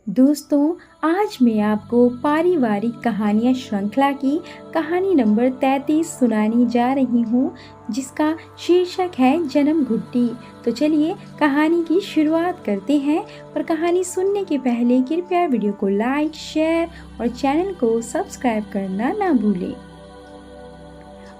दोस्तों, आज मैं आपको पारिवारिक कहानियाँ श्रृंखला की कहानी नंबर 33 सुनाने जा रही हूँ, जिसका शीर्षक है जन्म घुट्टी। तो चलिए कहानी की शुरुआत करते हैं। और कहानी सुनने के पहले कृपया वीडियो को लाइक, शेयर और चैनल को सब्सक्राइब करना ना भूलें।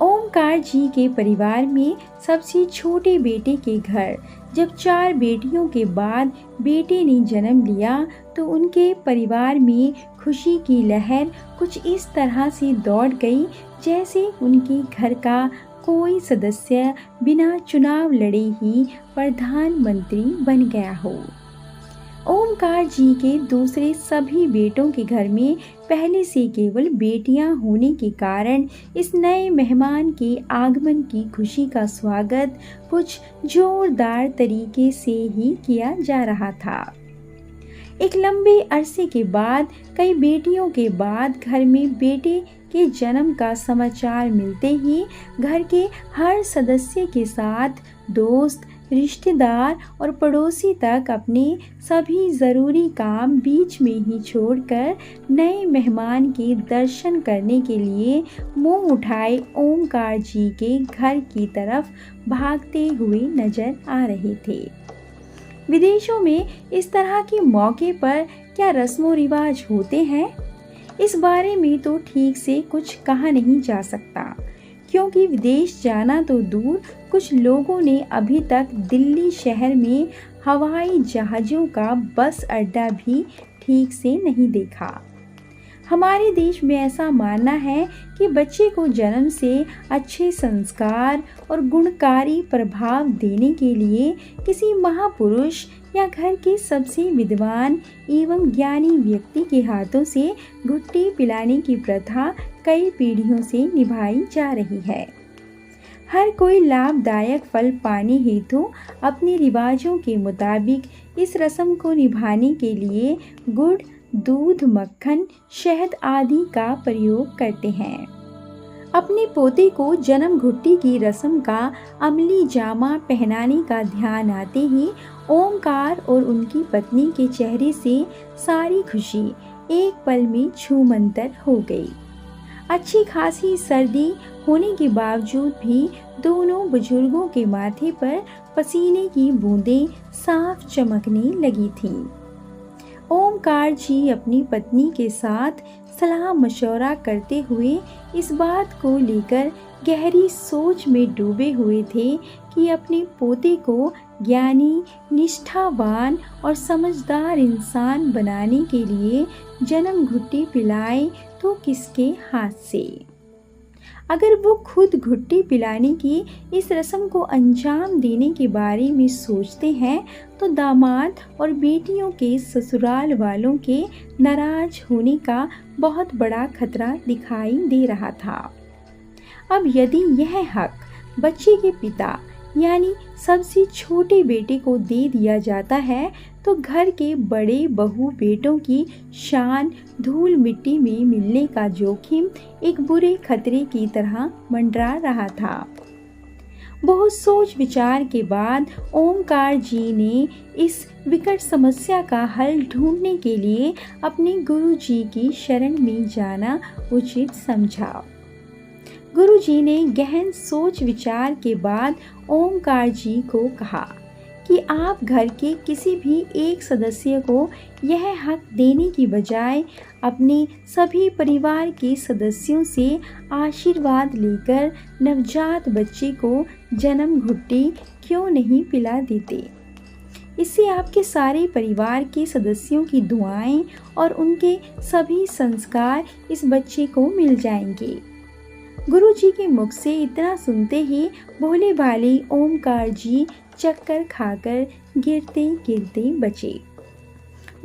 ओमकार जी के परिवार में सबसे छोटे बेटे के घर जब 4 बेटियों के बाद बेटे ने जन्म लिया तो उनके परिवार में खुशी की लहर कुछ इस तरह से दौड़ गई जैसे उनके घर का कोई सदस्य बिना चुनाव लड़े ही प्रधानमंत्री बन गया हो। ओमकार जी के दूसरे सभी बेटों के घर में पहले से केवल बेटियां होने के कारण इस नए मेहमान के आगमन की खुशी का स्वागत कुछ जोरदार तरीके से ही किया जा रहा था। एक लंबे अरसे के बाद, कई बेटियों के बाद घर में बेटे के जन्म का समाचार मिलते ही घर के हर सदस्य के साथ दोस्त, रिश्तेदार और पड़ोसी तक अपने सभी ज़रूरी काम बीच में ही छोड़कर नए मेहमान के दर्शन करने के लिए मुंह उठाए ओमकार जी के घर की तरफ भागते हुए नजर आ रहे थे। विदेशों में इस तरह के मौके पर क्या रस्मों रिवाज होते हैं, इस बारे में तो ठीक से कुछ कहा नहीं जा सकता, क्योंकि विदेश जाना तो दूर, कुछ लोगों ने अभी तक दिल्ली शहर में हवाई जहाज़ों का बस अड्डा भी ठीक से नहीं देखा। हमारे देश में ऐसा मानना है कि बच्चे को जन्म से अच्छे संस्कार और गुणकारी प्रभाव देने के लिए किसी महापुरुष या घर के सबसे विद्वान एवं ज्ञानी व्यक्ति के हाथों से घुट्टी पिलाने की प्रथा कई पीढ़ियों से निभाई जा रही है। हर कोई लाभदायक फल पाने हेतु अपने रिवाजों के मुताबिक इस रस्म को निभाने के लिए गुड़, दूध, मक्खन, शहद आदि का प्रयोग करते हैं। अपने पोते को जन्म घुट्टी की रस्म का अमली जामा पहनाने का ध्यान आते ही ओमकार और उनकी पत्नी के चेहरे से सारी खुशी एक पल में छूमंतर हो गई। अच्छी खासी सर्दी होने के बावजूद भी दोनों बुजुर्गों के माथे पर पसीने की बूंदें साफ चमकने लगी थीं। ओमकार जी अपनी पत्नी के साथ सलाह मशवरा करते हुए इस बात को लेकर गहरी सोच में डूबे हुए थे कि अपने पोते को ज्ञानी, निष्ठावान और समझदार इंसान बनाने के लिए जन्म घुट्टी पिलाएं तो किसके हाथ से। अगर वो खुद घुट्टी पिलाने की इस रस्म को अंजाम देने के बारे में सोचते हैं तो दामाद और बेटियों के ससुराल वालों के नाराज होने का बहुत बड़ा खतरा दिखाई दे रहा था। अब यदि यह हक बच्चे के पिता यानी सबसे छोटे बेटे को दे दिया जाता है तो घर के बड़े बहू बेटों की शान धूल मिट्टी में मिलने का जोखिम एक बुरे खतरे की तरह मंडरा रहा था। बहुत सोच विचार के बाद ओमकार जी ने इस विकट समस्या का हल ढूंढने के लिए अपने गुरु जी की शरण में जाना उचित समझा। गुरु जी ने गहन सोच विचार के बाद ओमकार जी को कहा कि आप घर के किसी भी एक सदस्य को यह हक देने की बजाय अपने सभी परिवार के सदस्यों से आशीर्वाद लेकर नवजात बच्चे को जन्म घुट्टी क्यों नहीं पिला देते। इससे आपके सारे परिवार के सदस्यों की दुआएं और उनके सभी संस्कार इस बच्चे को मिल जाएंगे। गुरु जी के मुख से इतना सुनते ही भोले भाले ओमकार जी चक्कर खाकर गिरते गिरते बचे।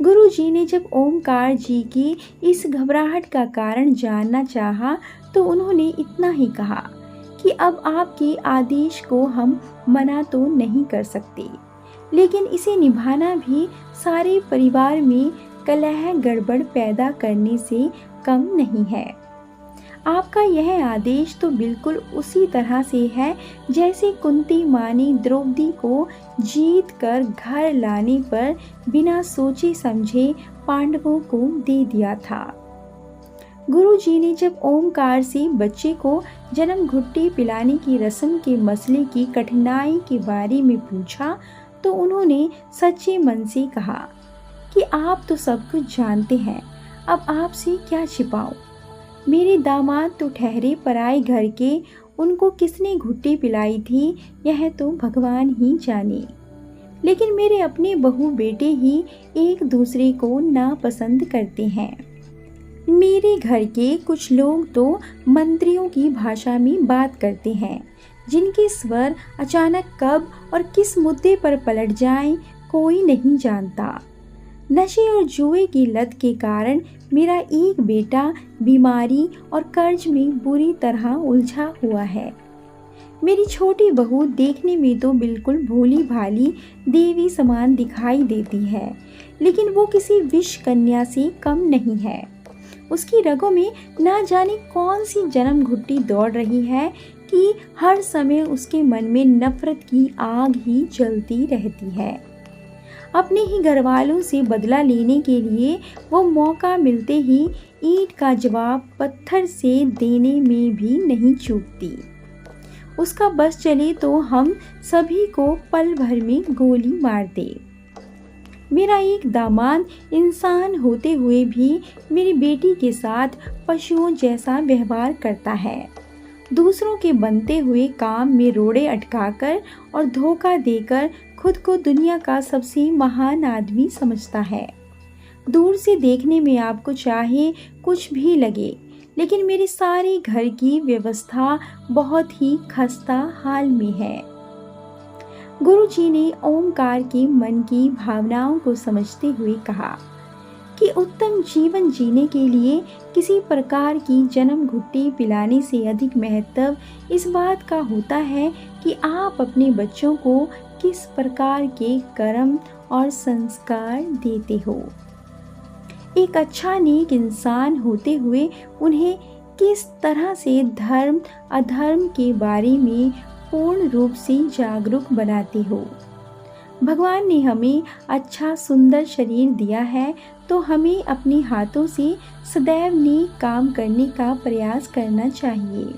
गुरु जी ने जब ओमकार जी की इस घबराहट का कारण जानना चाहा तो उन्होंने इतना ही कहा कि अब आपके आदेश को हम मना तो नहीं कर सकते, लेकिन इसे निभाना भी सारे परिवार में कलह गड़बड़ पैदा करने से कम नहीं है। आपका यह आदेश तो बिल्कुल उसी तरह से है जैसे कुंती माँ ने द्रौपदी को जीत कर घर लाने पर बिना सोचे समझे पांडवों को दे दिया था। गुरुजी ने जब ओमकार से बच्चे को जन्म घुट्टी पिलाने की रस्म के मसले की कठिनाई के बारे में पूछा तो उन्होंने सच्चे मन से कहा कि आप तो सब कुछ जानते हैं, अब आपसे क्या छिपाऊं। मेरे दामाद तो ठहरे पराए घर के, उनको किसने घुट्टी पिलाई थी यह तो भगवान ही जाने। लेकिन मेरे अपने बहू बेटे ही एक दूसरे को नापसंद करते हैं। मेरे घर के कुछ लोग तो मंत्रियों की भाषा में बात करते हैं, जिनके स्वर अचानक कब और किस मुद्दे पर पलट जाएं कोई नहीं जानता। नशे और जुए की लत के कारण मेरा एक बेटा बीमारी और कर्ज में बुरी तरह उलझा हुआ है। मेरी छोटी बहू देखने में तो बिल्कुल भोली भाली देवी समान दिखाई देती है, लेकिन वो किसी विष कन्या से कम नहीं है। उसकी रगों में ना जाने कौन सी जन्म घुट्टी दौड़ रही है कि हर समय उसके मन में नफरत की आग ही जलती रहती है। अपने ही घरवालों से बदला लेने के लिए वो मौका मिलते ही ईंट का जवाब पत्थर से देने में भी नहीं चूकती। उसका बस चले तो हम सभी को पल भर में गोली मार दे। मेरा एक दामाद इंसान होते हुए भी मेरी बेटी के साथ पशुओं जैसा व्यवहार करता है। दूसरों के बनते हुए काम में रोड़े अटकाकर और धोखा देकर खुद को दुनिया का सबसे महान आदमी समझता है। दूर से देखने में आपको चाहे कुछ भी लगे, लेकिन मेरे सारे घर की व्यवस्था बहुत ही खस्ता हाल में है। गुरुजी ने ओमकार के मन की भावनाओं को समझते हुए कहा कि उत्तम जीवन जीने के लिए किसी प्रकार की जन्म घुट्टी पिलाने से अधिक महत्व इस बात का होता है कि आप अपने बच्चों को किस प्रकार के कर्म और संस्कार देते हो। एक अच्छा नेक इंसान होते हुए उन्हें किस तरह से धर्म अधर्म के बारे में पूर्ण रूप से जागरूक बनाते हो। भगवान ने हमें अच्छा सुंदर शरीर दिया है तो हमें अपने हाथों से सदैव नेक काम करने का प्रयास करना चाहिए।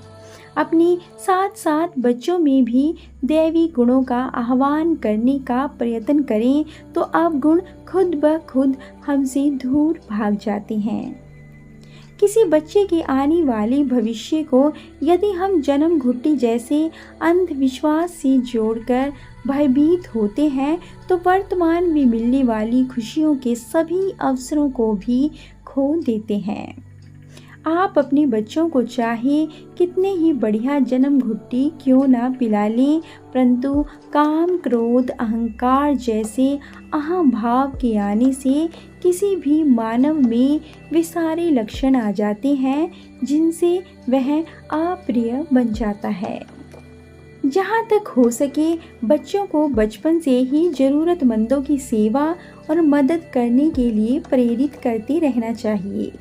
अपने साथ साथ बच्चों में भी दैवी गुणों का आह्वान करने का प्रयत्न करें तो अवगुण खुद ब खुद हमसे दूर भाग जाते हैं। किसी बच्चे के आने वाले भविष्य को यदि हम जन्म घुट्टी जैसे अंधविश्वास से जोड़कर भयभीत होते हैं तो वर्तमान में मिलने वाली खुशियों के सभी अवसरों को भी खो देते हैं। आप अपने बच्चों को चाहे कितने ही बढ़िया जन्म घुट्टी क्यों ना पिला लें, परंतु काम क्रोध अहंकार जैसे अहम भाव के आने से किसी भी मानव में वे सारे लक्षण आ जाते हैं जिनसे वह अप्रिय बन जाता है। जहाँ तक हो सके बच्चों को बचपन से ही ज़रूरतमंदों की सेवा और मदद करने के लिए प्रेरित करते रहना चाहिए।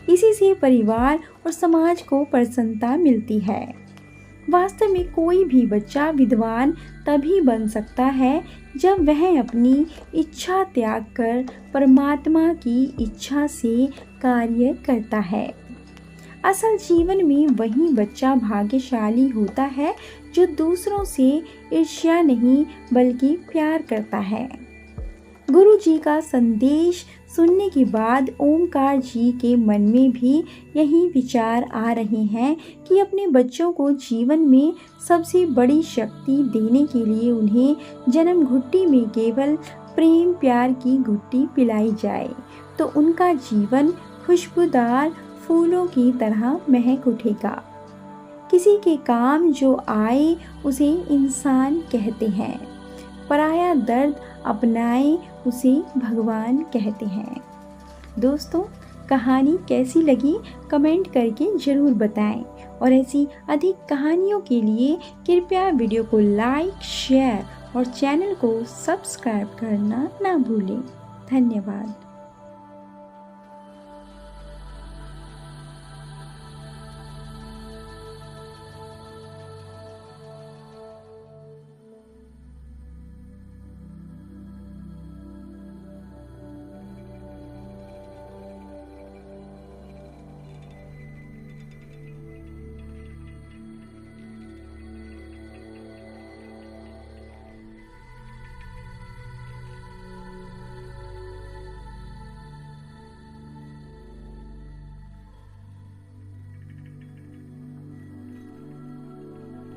इसी से परिवार और समाज को प्रसन्नता मिलती है। वास्तव में कोई भी बच्चा विद्वान तभी बन सकता है जब वह अपनी इच्छा त्याग कर परमात्मा की इच्छा से कार्य करता है। असल जीवन में वही बच्चा भाग्यशाली होता है जो दूसरों से ईर्ष्या नहीं बल्कि प्यार करता है। गुरु जी का संदेश सुनने के बाद ओमकार जी के मन में भी यही विचार आ रहे हैं कि अपने बच्चों को जीवन में सबसे बड़ी शक्ति देने के लिए उन्हें जन्म घुट्टी में केवल प्रेम प्यार की घुट्टी पिलाई जाए तो उनका जीवन खुशबूदार फूलों की तरह महक उठेगा। किसी के काम जो आए उसे इंसान कहते हैं, पराया दर्द अपनाए उसे भगवान कहते हैं। दोस्तों, कहानी कैसी लगी कमेंट करके ज़रूर बताएं और ऐसी अधिक कहानियों के लिए कृपया वीडियो को लाइक शेयर और चैनल को सब्सक्राइब करना ना भूलें। धन्यवाद।